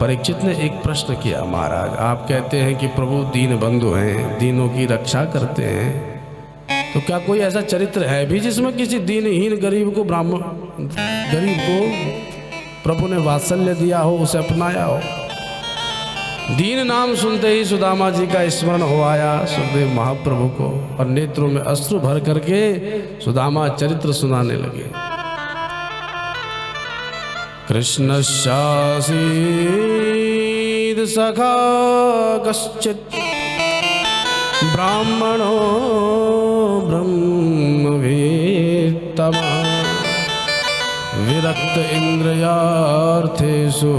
परीक्षित ने एक प्रश्न किया, महाराज आप कहते हैं कि प्रभु दीन बंधु हैं, दीनों की रक्षा करते हैं, तो क्या कोई ऐसा चरित्र है भी जिसमें किसी दीनहीन गरीब को प्रभु ने वात्सल्य दिया हो, उसे अपनाया हो? दीन नाम सुनते ही सुदामा जी का स्मरण हो आया सुखदेव महाप्रभु को, और नेत्रों में अश्रु भर करके सुदामा चरित्र सुनाने लगे। कृष्णस्यासीद सखा कश्चित् ब्राह्मणो ब्रह्मवेत्तमा विरक्त इंद्रियार्थेषु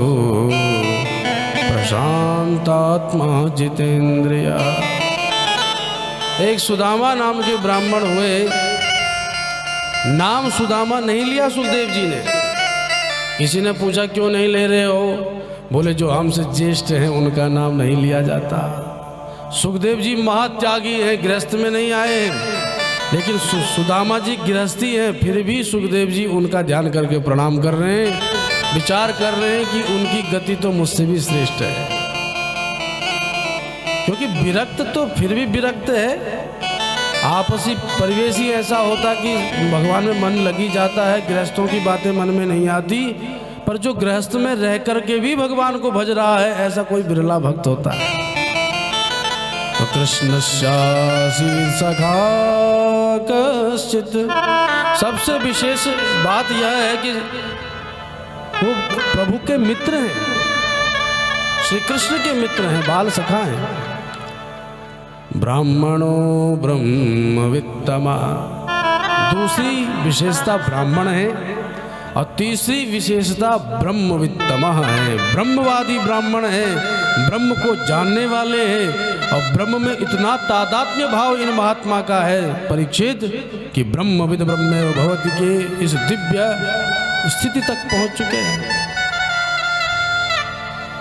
प्रशांतात्मा जितेंद्रिया। एक सुदामा नाम के ब्राह्मण हुए। नाम सुदामा नहीं लिया सुखदेव जी ने। किसी ने पूछा क्यों नहीं ले रहे हो? बोले जो हमसे ज्येष्ठ हैं उनका नाम नहीं लिया जाता। सुखदेव जी महात्यागी हैं, गृहस्थ में नहीं आए हैं, लेकिन सुदामा जी गृहस्थी हैं, फिर भी सुखदेव जी उनका ध्यान करके प्रणाम कर रहे हैं, विचार कर रहे हैं कि उनकी गति तो मुझसे भी श्रेष्ठ है। क्योंकि विरक्त तो फिर भी विरक्त है, आपसी परिवेश ही ऐसा होता कि भगवान में मन लगी जाता है, गृहस्थों की बातें मन में नहीं आती, पर जो गृहस्थ में रह करके भी भगवान को भज रहा है ऐसा कोई बिरला भक्त होता है। तो कृष्णस्यासीद सखा कश्चित्, सबसे विशेष बात यह है कि वो प्रभु के मित्र हैं, श्री कृष्ण के मित्र हैं, बाल सखा हैं। ब्राह्मणो ब्रह्मवित्तमा, दूसरी विशेषता ब्राह्मण है, और तीसरी विशेषता ब्रह्मवित्तमा है, ब्रह्मवादी ब्राह्मण है, ब्रह्म को जानने वाले हैं, और ब्रह्म में इतना तादात्म्य भाव इन महात्मा का है परीक्षित कि ब्रह्मविद ब्रह्मेव भवति के इस दिव्य स्थिति तक पहुंच चुके हैं।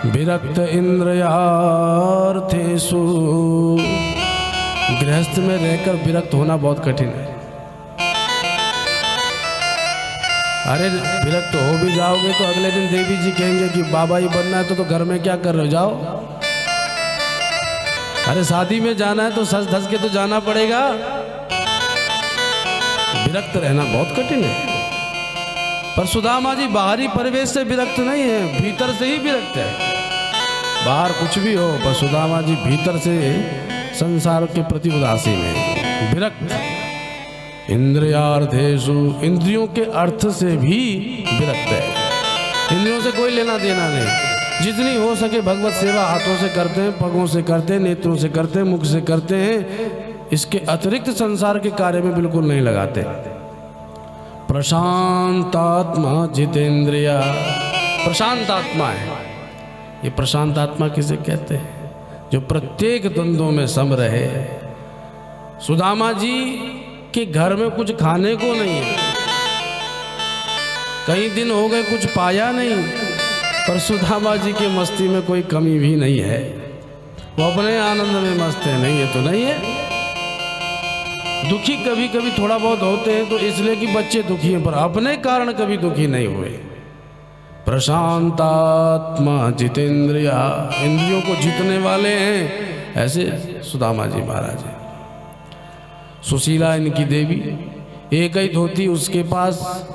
विरक्त इंद्रियार्थेषु, गृहस्थ में रहकर विरक्त होना बहुत कठिन है। अरे विरक्त हो भी जाओगे तो अगले दिन देवी जी कहेंगे कि बाबा ही बनना है तो घर में क्या कर रहे हो, जाओ। अरे शादी में जाना है तो सज धज के तो जाना पड़ेगा। विरक्त रहना बहुत कठिन है। पर सुदामा जी बाहरी परिवेश से विरक्त नहीं है, भीतर से ही विरक्त है। बाहर कुछ भी हो, पर सुदामा जी भीतर से संसार के प्रति उदासीन है, विरक्त। इंद्रियार्थेषु, इंद्रियों के अर्थ से भी विरक्त है। इंद्रियों से कोई लेना देना नहीं, जितनी हो सके भगवत सेवा हाथों से करते हैं, पगों से करते हैं, नेत्रों से करते हैं, मुख से करते हैं, इसके अतिरिक्त संसार के कार्य में बिल्कुल नहीं लगाते। प्रशांतात्मा जितेंद्रिया, प्रशांत आत्मा है। ये प्रशांत आत्मा किसे कहते हैं? जो प्रत्येक द्वंद्वों में सम रहे। सुदामा जी के घर में कुछ खाने को नहीं है, कई दिन हो गए कुछ पाया नहीं, पर सुदामा जी के मस्ती में कोई कमी भी नहीं है। वो अपने आनंद में मस्त है, नहीं है तो नहीं है। दुखी कभी कभी थोड़ा बहुत होते हैं तो इसलिए कि बच्चे दुखी हैं, पर अपने कारण कभी दुखी नहीं हुए। प्रशांतात्मा जितेंद्रिया, इंद्रियों को जीतने वाले हैं, ऐसे सुदामा जी महाराज हैं। सुशीला इनकी देवी, एक ही धोती उसके पास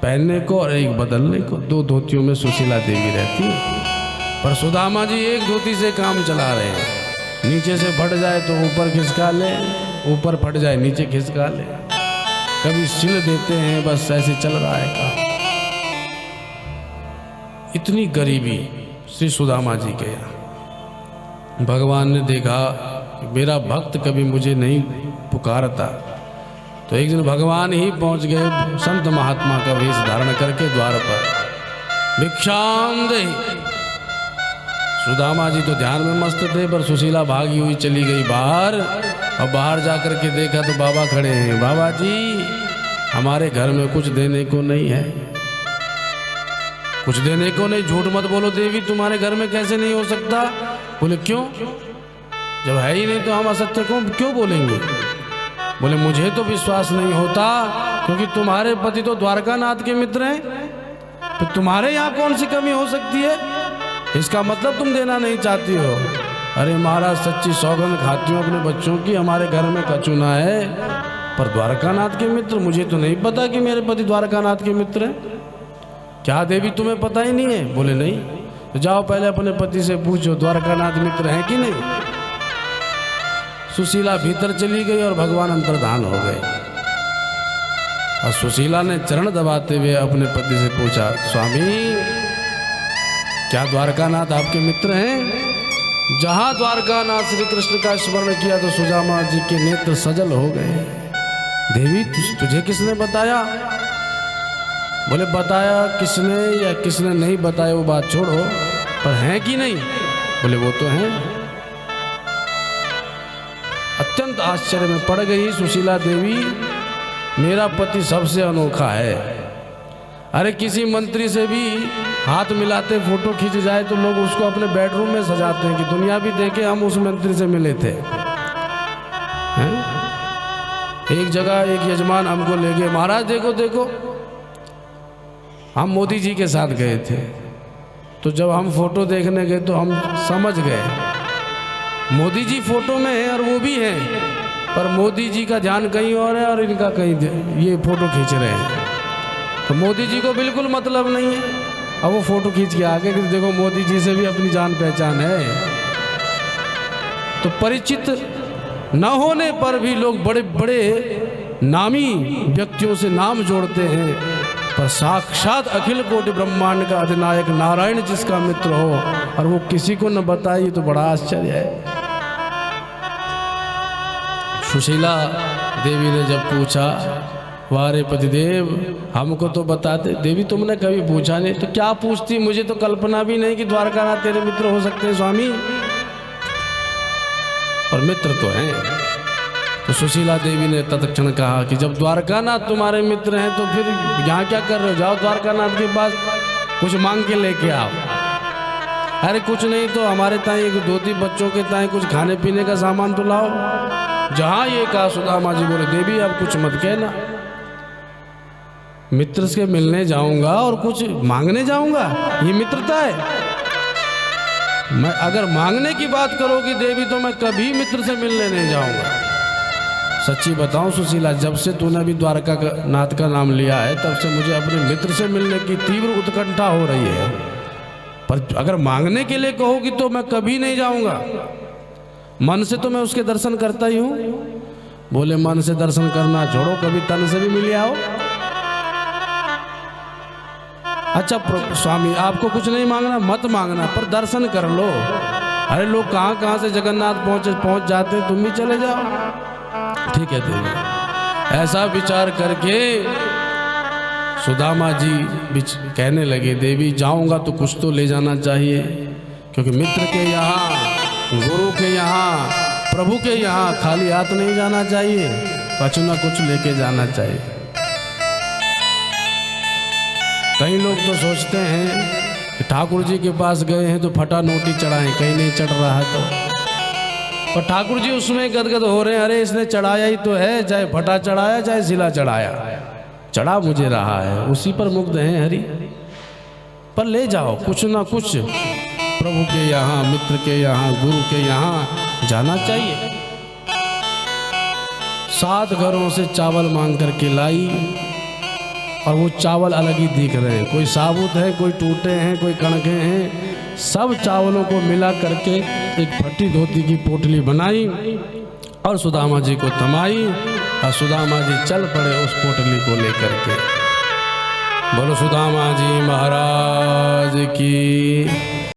पहनने को और एक बदलने को, दो धोतियों में सुशीला देवी रहती है। पर सुदामा जी एक धोती से काम चला रहे हैं, नीचे से फट जाए तो ऊपर खिसका ले, ऊपर फट जाए नीचे खिसका ले, कभी सिल देते हैं, बस ऐसे चल रहा है काम। इतनी गरीबी श्री सुदामा जी के यहाँ। भगवान ने देखा मेरा भक्त कभी मुझे नहीं पुकारता, तो एक दिन भगवान ही पहुंच गए संत महात्मा का वेश धारण करके द्वार पर, भिक्षाम देहि। सुदामा जी तो ध्यान में मस्त थे, पर सुशीला भागी हुई चली गई बाहर, और बाहर जाकर के देखा तो बाबा खड़े हैं। बाबा जी हमारे घर में कुछ देने को नहीं है, कुछ देने को नहीं। झूठ मत बोलो देवी, तुम्हारे घर में कैसे नहीं हो सकता? बोले क्यों? जब है ही नहीं तो हम असत्य को क्यों बोलेंगे? बोले मुझे तो विश्वास नहीं होता, क्योंकि तुम्हारे पति तो द्वारकानाथ के मित्र हैं, तो तुम्हारे यहाँ कौन सी कमी हो सकती है? इसका मतलब तुम देना नहीं चाहती हो। अरे महाराज सच्ची सौगंध खाती हूँ अपने बच्चों की, हमारे घर में कचूना है, पर द्वारकानाथ के मित्र, मुझे तो नहीं पता कि मेरे पति द्वारकानाथ के मित्र हैं। क्या देवी तुम्हें पता ही नहीं है? बोले नहीं। तो जाओ पहले अपने पति से पूछो द्वारकानाथ मित्र हैं कि नहीं। सुशीला भीतर चली गई और भगवान अंतर्धान हो गए। और सुशीला ने चरण दबाते हुए अपने पति से पूछा, स्वामी क्या द्वारकानाथ आपके मित्र हैं? जहां द्वारकानाथ श्री कृष्ण का स्मरण किया तो सुदामा जी के नेत्र सजल हो गए। देवी तुझे किसने बताया? बोले बताया किसने या किसने नहीं बताया वो बात छोड़ो, पर हैं कि नहीं? बोले वो तो हैं। अत्यंत आश्चर्य में पड़ गई सुशीला देवी, मेरा पति सबसे अनोखा है। अरे किसी मंत्री से भी हाथ मिलाते फोटो खींच जाए तो लोग उसको अपने बेडरूम में सजाते हैं कि दुनिया भी देखे हम उस मंत्री से मिले थे। हैं? एक जगह एक यजमान हमको ले गए, महाराज देखो देखो, हम मोदी जी के साथ गए थे। तो जब हम फोटो देखने गए तो हम समझ गए मोदी जी फोटो में हैं और वो भी हैं, पर मोदी जी का ध्यान कहीं और है और इनका कहीं, ये फोटो खींच रहे हैं। तो मोदी जी को बिल्कुल मतलब नहीं है। अब वो फोटो खींच के आगे कि देखो मोदी जी से भी अपनी जान पहचान है। तो परिचित न होने पर भी लोग बड़े बड़े नामी व्यक्तियों से नाम जोड़ते हैं, पर साक्षात अखिल कोटि ब्रह्मांड का अधिनायक नारायण जिसका मित्र हो और वो किसी को न बताए, तो बड़ा आश्चर्य है। सुशीला देवी ने जब पूछा, वारे पतिदेव हमको तो बताते। देवी तुमने कभी पूछा नहीं, तो क्या पूछती? मुझे तो कल्पना भी नहीं कि द्वारकानाथ तेरे मित्र हो सकते हैं स्वामी, और मित्र तो हैं। तो सुशीला देवी ने तत्क्षण कहा कि जब द्वारकानाथ तुम्हारे मित्र हैं तो फिर यहाँ क्या कर रहे हो? जाओ द्वारकानाथ के पास कुछ मांग के लेके आओ। अरे कुछ नहीं तो हमारे ताई एक धोती, बच्चों के ताई कुछ खाने पीने का सामान तो लाओ। जहाँ ये कहा सुदामा जी बोले, देवी अब कुछ मत कहना, मित्र से मिलने जाऊंगा और कुछ मांगने जाऊंगा, ये मित्रता है? मैं अगर मांगने की बात करोगी देवी तो मैं कभी मित्र से मिलने नहीं जाऊंगा। सच्ची बताऊं सुशीला, जब से तूने भी द्वारका नाथ का नाम लिया है तब से मुझे अपने मित्र से मिलने की तीव्र उत्कंठा हो रही है, पर अगर मांगने के लिए कहोगी तो मैं कभी नहीं जाऊंगा। मन से तो मैं उसके दर्शन करता ही हूँ। बोले मन से दर्शन करना छोड़ो, कभी तन से भी मिल आओ। अच्छा स्वामी आपको कुछ नहीं मांगना, मत मांगना, पर दर्शन कर लो। अरे लोग कहाँ कहाँ से जगन्नाथ पहुँच जाते हैं, तुम भी चले जाओ। ठीक है देवी। ऐसा विचार करके सुदामा जी कहने लगे, देवी जाऊंगा तो कुछ तो ले जाना चाहिए, क्योंकि मित्र के यहाँ, गुरु के यहाँ, प्रभु के यहाँ खाली हाथ नहीं जाना चाहिए, कुछ ना कुछ लेके जाना चाहिए। कई लोग तो सोचते हैं कि ठाकुर जी के पास गए हैं तो फटा नोटी चढ़ाएं, कहीं नहीं चढ़ रहा है तो, और ठाकुर जी उसमें गदगद हो रहे हैं, अरे इसने चढ़ाया ही तो है, चाहे फटा चढ़ाया चाहे सिला चढ़ाया, चढ़ा मुझे रहा है, उसी पर मुग्ध हैं हरि। पर ले जाओ कुछ ना कुछ, प्रभु के यहाँ, मित्र के यहाँ, गुरु के यहाँ जाना चाहिए। 7 घरों से चावल मांग करके लाई, और वो चावल अलग ही दिख रहे हैं, कोई साबुत है, कोई टूटे हैं, कोई कणके हैं। सब चावलों को मिला करके एक फटी धोती की पोटली बनाई और सुदामा जी को थमाई, और सुदामा जी चल पड़े उस पोटली को लेकर के। बोलो सुदामा जी महाराज की।